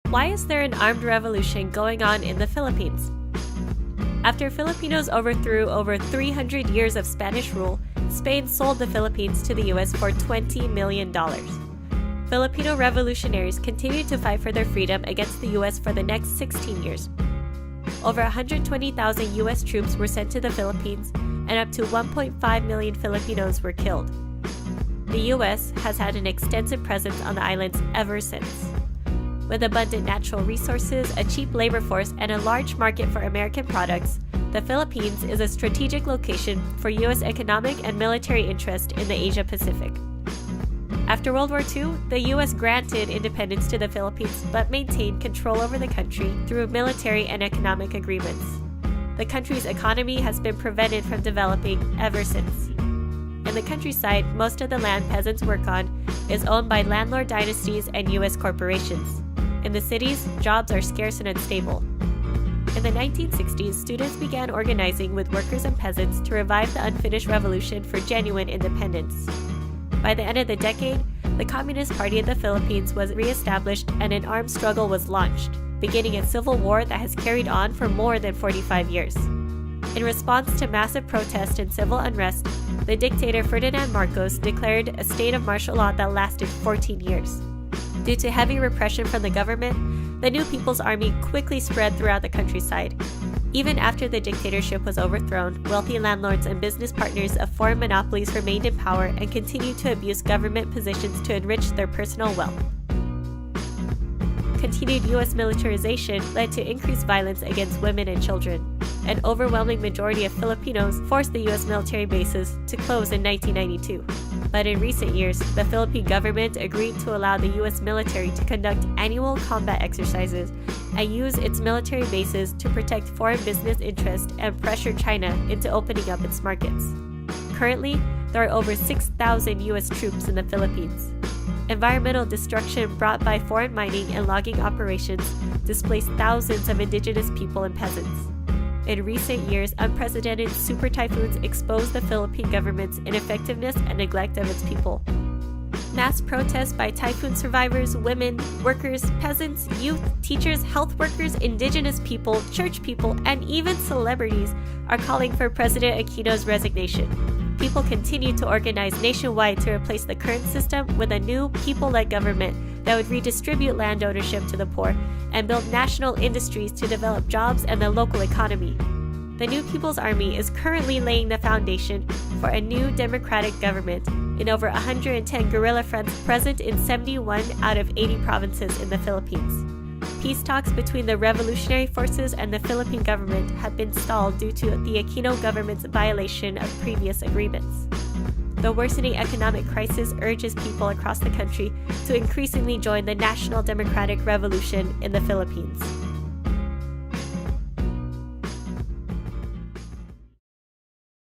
Why is there an armed revolution going on in the Philippines? After Filipinos overthrew over 300 years of Spanish rule, Spain sold the Philippines to the US for $20 million. Filipino revolutionaries continued to fight for their freedom against the US for the next 16 years. Over 120,000 US troops were sent to the Philippines, and up to 1.5 million Filipinos were killed. The US has had an extensive presence on the islands ever since. With abundant natural resources, a cheap labor force, and a large market for American products, the Philippines is a strategic location for US economic and military interest in the Asia-Pacific. After World War II, the US granted independence to the Philippines but maintained control over the country through military and economic agreements. The country's economy has been prevented from developing ever since. In the countryside, most of the land peasants work on is owned by landlord dynasties and US corporations. In the cities, jobs are scarce and unstable. In the 1960s, students began organizing with workers and peasants to revive the unfinished revolution for genuine independence. By the end of the decade, the Communist Party of the Philippines was re-established and an armed struggle was launched, beginning a civil war that has carried on for more than 45 years. In response to massive protest and civil unrest, the dictator Ferdinand Marcos declared a state of martial law that lasted 14 years. Due to heavy repression from the government, the new People's Army quickly spread throughout the countryside. Even after the dictatorship was overthrown, wealthy landlords and business partners of foreign monopolies remained in power and continued to abuse government positions to enrich their personal wealth. Continued U.S. militarization led to increased violence against women and children. An overwhelming majority of Filipinos forced the U.S. military bases to close in 1992. But in recent years, the Philippine government agreed to allow the U.S. military to conduct annual combat exercises and use its military bases to protect foreign business interests and pressure China into opening up its markets. Currently, there are over 6,000 U.S. troops in the Philippines. Environmental destruction brought by foreign mining and logging operations displaced thousands of indigenous people and peasants. In recent years, unprecedented super typhoons exposed the Philippine government's ineffectiveness and neglect of its people. Mass protests by typhoon survivors, women, workers, peasants, youth, teachers, health workers, indigenous people, church people, and even celebrities are calling for President Aquino's resignation. People continue to organize nationwide to replace the current system with a new people-led government that would redistribute land ownership to the poor and build national industries to develop jobs and the local economy. The new People's Army is currently laying the foundation for a new democratic government in over 110 guerrilla fronts present in 71 out of 80 provinces in the Philippines. Peace talks between the revolutionary forces and the Philippine government have been stalled due to the Aquino government's violation of previous agreements. The worsening economic crisis urges people across the country to increasingly join the National Democratic Revolution in the Philippines.